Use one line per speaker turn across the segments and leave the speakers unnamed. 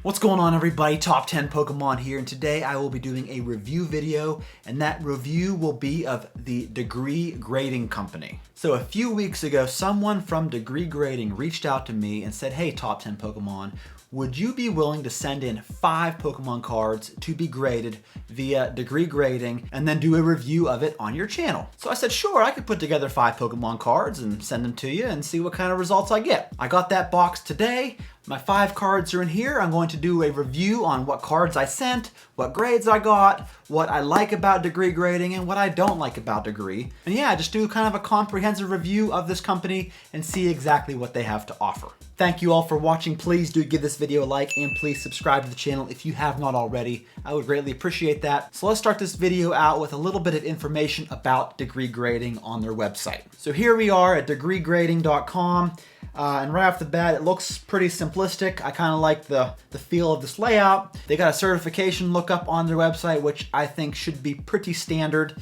What's going on, everybody? Top 10 Pokemon here, and today I will be doing a review video, and that review will be of the Degree Grading Company. So a few weeks ago, someone from Degree Grading reached out to me and said, hey, Top 10 Pokemon, would you be willing to send in 5 Pokemon cards to be graded via Degree Grading and then do a review of it on your channel? So I said, sure, I could put together 5 Pokemon cards and send them to you and see what kind of results I get. I got that box today. My 5 cards are in here. I'm going to do a review on what cards I sent, what grades I got, what I like about Degree Grading, and what I don't like about Degree. And yeah, just do kind of a comprehensive review of this company and see exactly what they have to offer. Thank you all for watching. Please do give this video a like and please subscribe to the channel if you have not already. I would greatly appreciate that. So let's start this video out with a little bit of information about Degree Grading on their website. So here we are at degreegrading.com. And right off the bat, it looks pretty simplistic. I kind of like the feel of this layout. They got a certification lookup on their website, which I think should be pretty standard.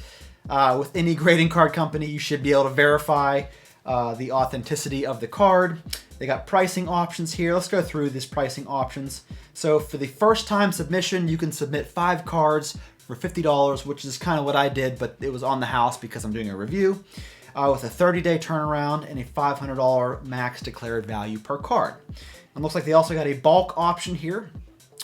With any grading card company, you should be able to verify the authenticity of the card. They got pricing options here. Let's go through these pricing options. So for the first time submission, you can submit 5 cards for $50, which is kind of what I did, but it was on the house because I'm doing a review. With a 30-day turnaround and a $500 max declared value per card. And looks like they also got a bulk option here,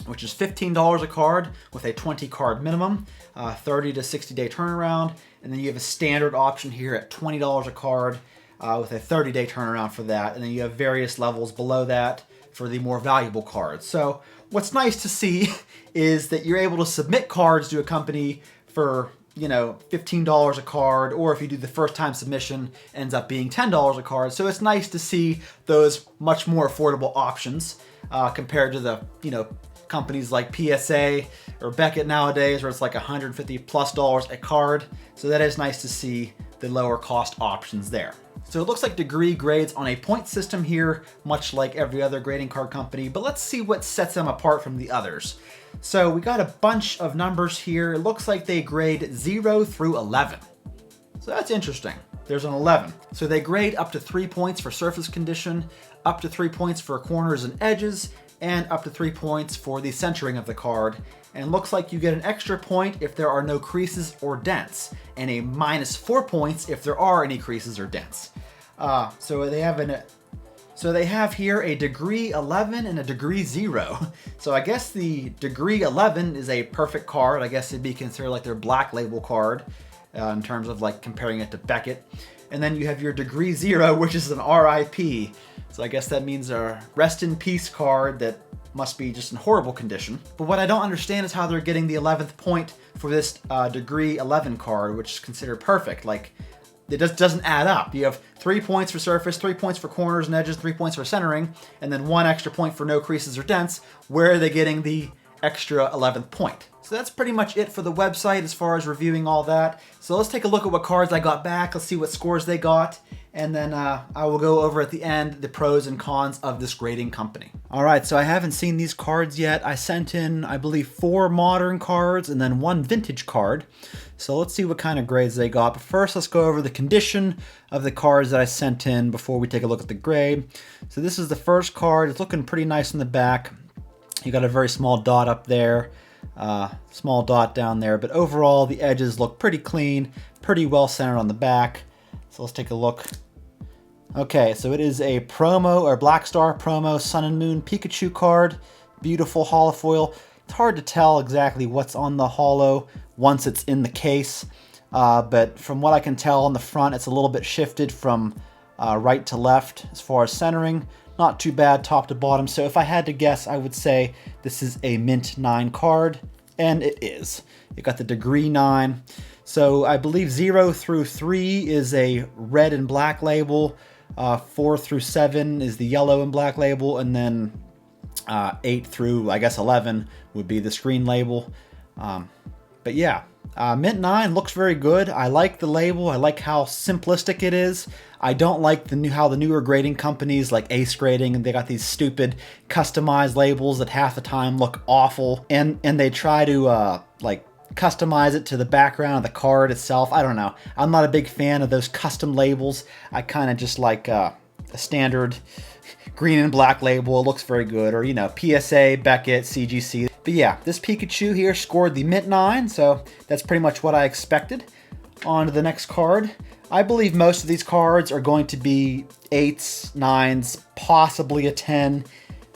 which is $15 a card with a 20 card minimum, 30 to 60 day turnaround. And then you have a standard option here at $20 a card with a 30-day turnaround for that. And then you have various levels below that for the more valuable cards. So what's nice to see is that you're able to submit cards to a company for, you know, $15 a card, or if you do the first time submission, ends up being $10 a card. So it's nice to see those much more affordable options compared to the, you know, companies like PSA or Beckett nowadays, where it's like $150+ a card. So that is nice to see the lower cost options there. So it looks like Degree grades on a point system here, much like every other grading card company, but let's see what sets them apart from the others. So we got a bunch of numbers here. It looks like they grade 0 through 11. So that's interesting. There's an 11. So they grade up to 3 points for surface condition, up to 3 points for corners and edges, and up to 3 points for the centering of the card. And it looks like you get an extra point if there are no creases or dents, and a -4 points if there are any creases or dents. So they have here a Degree 11 and a Degree 0. So I guess the Degree 11 is a perfect card. I guess it'd be considered like their black label card in terms of like comparing it to Beckett. And then you have your Degree 0, which is an RIP. So I guess that means a rest in peace card that must be just in horrible condition. But what I don't understand is how they're getting the 11th point for this Degree 11 card, which is considered perfect. Like, it just doesn't add up. You have 3 points for surface, 3 points for corners and edges, 3 points for centering, and then 1 extra point for no creases or dents. Where are they getting the extra 11th point? So that's pretty much it for the website as far as reviewing all that. So let's take a look at what cards I got back. Let's see what scores they got. And then I will go over at the end the pros and cons of this grading company. All right, so I haven't seen these cards yet. I sent in, I believe, 4 modern cards and then 1 vintage card. So let's see what kind of grades they got. But first, let's go over the condition of the cards that I sent in before we take a look at the grade. So this is the first card. It's looking pretty nice in the back. You got a very small dot up there, small dot down there. But overall, the edges look pretty clean, pretty well centered on the back. So let's take a look. Okay, so it is a promo or Black Star promo Sun and Moon Pikachu card. Beautiful holofoil. It's hard to tell exactly what's on the holo once it's in the case. But from what I can tell on the front, it's a little bit shifted from right to left as far as centering. Not too bad top to bottom. So if I had to guess, I would say this is a Mint 9 card. And it is. You got the Degree 9. So I believe 0 through 3 is a red and black label. 4 through 7 is the yellow and black label, and then 8 through, I guess, 11 would be the screen label. But yeah, Mint 9 looks very good. I like the label. I like how simplistic it is. I don't like how the newer grading companies like Ace Grading, and they got these stupid customized labels that half the time look awful, and they try to like customize it to the background of the card itself. I don't know. I'm not a big fan of those custom labels. I kind of just like a standard green and black label. It looks very good. Or, you know, PSA, Beckett, CGC. But yeah, this Pikachu here scored the Mint 9, so that's pretty much what I expected. On to the next card. I believe most of these cards are going to be 8s, 9s, possibly a 10.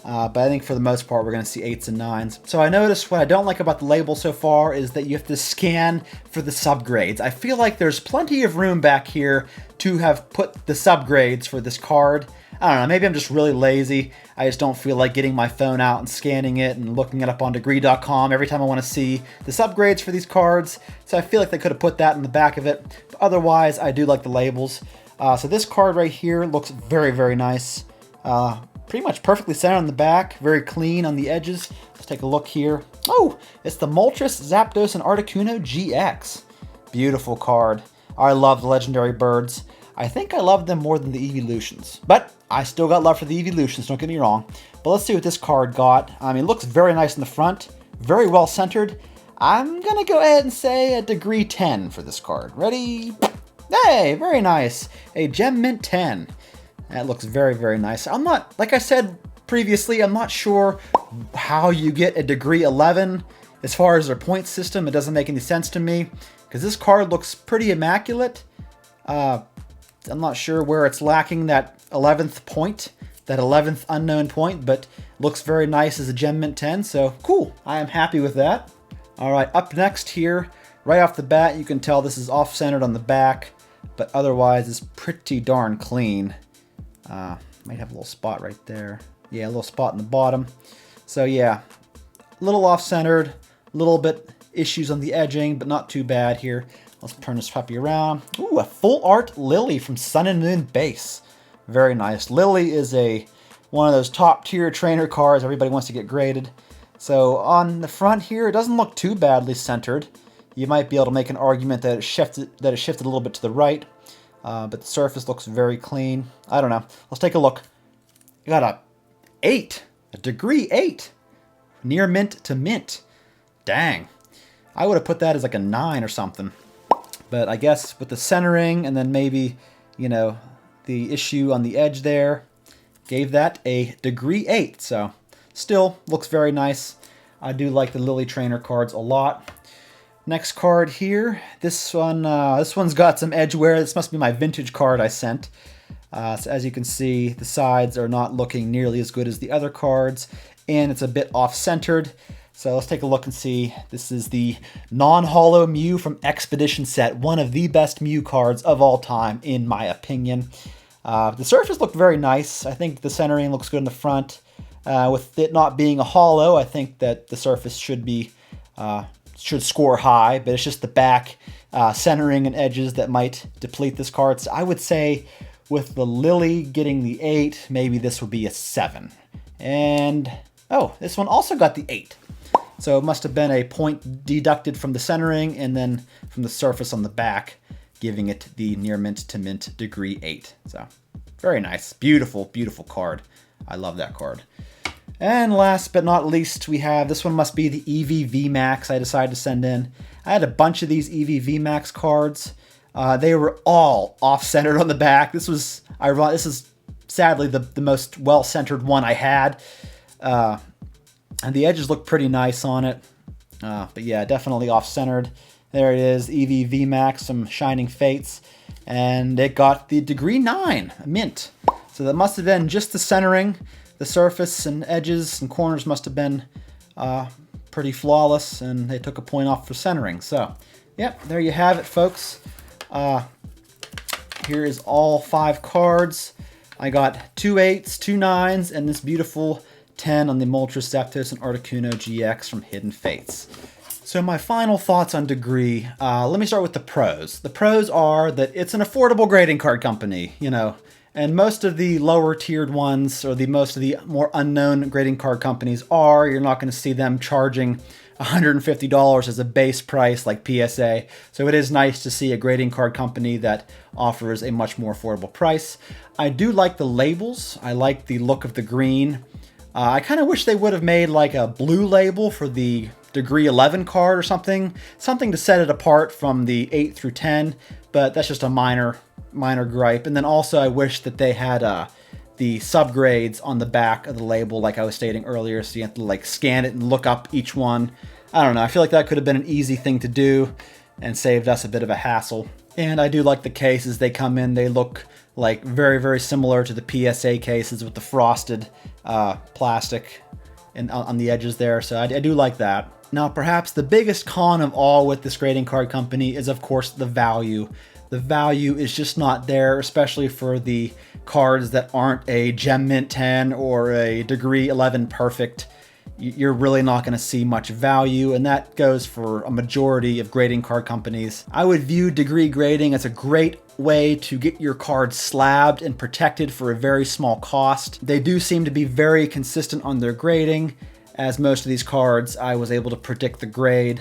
But I think for the most part, we're going to see 8s and 9s. So I noticed what I don't like about the label so far is that you have to scan for the subgrades. I feel like there's plenty of room back here to have put the subgrades for this card. I don't know, maybe I'm just really lazy. I just don't feel like getting my phone out and scanning it and looking it up on degree.com every time I want to see the subgrades for these cards. So I feel like they could have put that in the back of it. But otherwise, I do like the labels. So this card right here looks very, very nice. Pretty much perfectly centered on the back, very clean on the edges. Let's take a look here. Oh, it's the Moltres, Zapdos, and Articuno GX. Beautiful card. I love the legendary birds. I think I love them more than the evolutions, but I still got love for the evolutions, don't get me wrong. But let's see what this card got. I mean, it looks very nice in the front, very well centered. I'm gonna go ahead and say a degree 10 for this card. Ready? Hey, very nice. A Gem Mint 10. That looks very, very nice. I'm not, like I said previously, I'm not sure how you get a degree 11 as far as their point system. It doesn't make any sense to me because this card looks pretty immaculate. I'm not sure where it's lacking that 11th point, that 11th unknown point, but looks very nice as a Gem Mint 10, so cool. I am happy with that. All right, up next here, right off the bat, you can tell this is off-centered on the back, but otherwise it's pretty darn clean. Might have a little spot right there. Yeah, a little spot in the bottom. So yeah, a little off-centered, a little bit issues on the edging, but not too bad here. Let's turn this puppy around. Ooh, a full art Lily from Sun and Moon base. Very nice. Lily is one of those top tier trainer cards everybody wants to get graded. So on the front here, it doesn't look too badly centered. You might be able to make an argument that it shifted a little bit to the right. But the surface looks very clean. I don't know. Let's take a look. You got a 8, a degree 8, near mint to mint. Dang. I would have put that as like a 9 or something. But I guess with the centering and then maybe, you know, the issue on the edge there, gave that a degree 8. So still looks very nice. I do like the Lily Trainer cards a lot. Next card here. This one's got some edge wear. This must be my vintage card I sent. So as you can see, the sides are not looking nearly as good as the other cards, and it's a bit off-centered. So let's take a look and see. This is the non-holo Mew from Expedition Set, one of the best Mew cards of all time, in my opinion. The surface looked very nice. I think the centering looks good in the front. With it not being a holo, I think that the surface should score high, but it's just the back centering and edges that might deplete this card. So I would say with the Lily getting the 8, maybe this would be a 7. And, oh, this one also got the 8. So it must have been a point deducted from the centering and then from the surface on the back, giving it the near mint to mint degree 8. So very nice. Beautiful, beautiful card. I love that card. And last but not least, we have, this one must be the Eevee VMAX I decided to send in. I had a bunch of these Eevee VMAX cards. They were all off-centered on the back. This was ironic. This is sadly the most well-centered one I had. And the edges look pretty nice on it. But yeah, definitely off-centered. There it is, Eevee VMAX, some Shining Fates. And it got the degree 9, mint. So that must have been just the centering. The surface and edges and corners must have been pretty flawless, and they took a point off for centering. So, yep, there you have it, folks. Here is all 5 cards. I got 2 8s, 2 9s, and this beautiful 10 on the Moltres, Zapdos, and Articuno GX from Hidden Fates. So my final thoughts on Degree. Let me start with the pros. The pros are that it's an affordable grading card company, you know. And most of the lower tiered ones, or most of the more unknown grading card companies you're not going to see them charging $150 as a base price like PSA. So it is nice to see a grading card company that offers a much more affordable price. I do like the labels. I like the look of the green. I kind of wish they would have made like a blue label for the Degree 11 card or something to set it apart from the 8 through 10, but that's just a minor gripe. And then also I wish that they had the subgrades on the back of the label like I was stating earlier, so you have to like scan it and look up each one. I don't know, I feel like that could have been an easy thing to do and saved us a bit of a hassle. And I do like the cases they come in. They look like very, very similar to the PSA cases with the frosted plastic on the edges there, so I do like that. Now, perhaps the biggest con of all with this grading card company is, of course, the value. The value is just not there, especially for the cards that aren't a Gem Mint 10 or a Degree 11 Perfect. You're really not going to see much value, and that goes for a majority of grading card companies. I would view degree grading as a great way to get your cards slabbed and protected for a very small cost. They do seem to be very consistent on their grading, as most of these cards I was able to predict the grade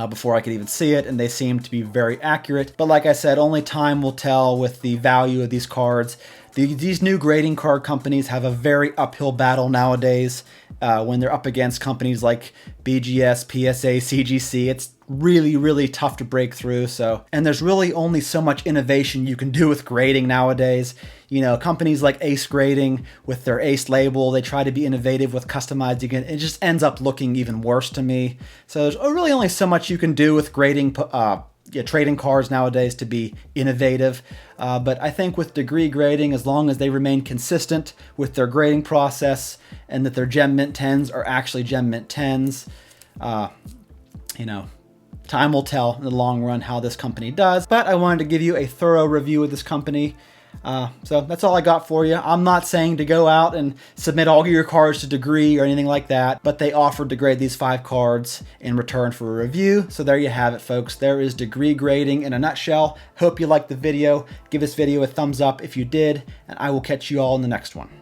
before I could even see it, and they seem to be very accurate. But like I said, only time will tell with the value of these cards. These new grading card companies have a very uphill battle nowadays when they're up against companies like BGS, PSA, CGC. It's really, really tough to break through. And there's really only so much innovation you can do with grading nowadays. You know, companies like Ace Grading with their Ace label, they try to be innovative with customizing it. It just ends up looking even worse to me. So there's really only so much you can do with grading trading cards nowadays to be innovative. But I think with degree grading, as long as they remain consistent with their grading process and that their Gem Mint 10s are actually Gem Mint 10s, you know, time will tell in the long run how this company does. But I wanted to give you a thorough review of this company. So that's all I got for you. I'm not saying to go out and submit all your cards to Degree or anything like that, but they offered to grade these 5 cards in return for a review. So there you have it, folks. There is degree grading in a nutshell. Hope you liked the video. Give this video a thumbs up if you did, and I will catch you all in the next one.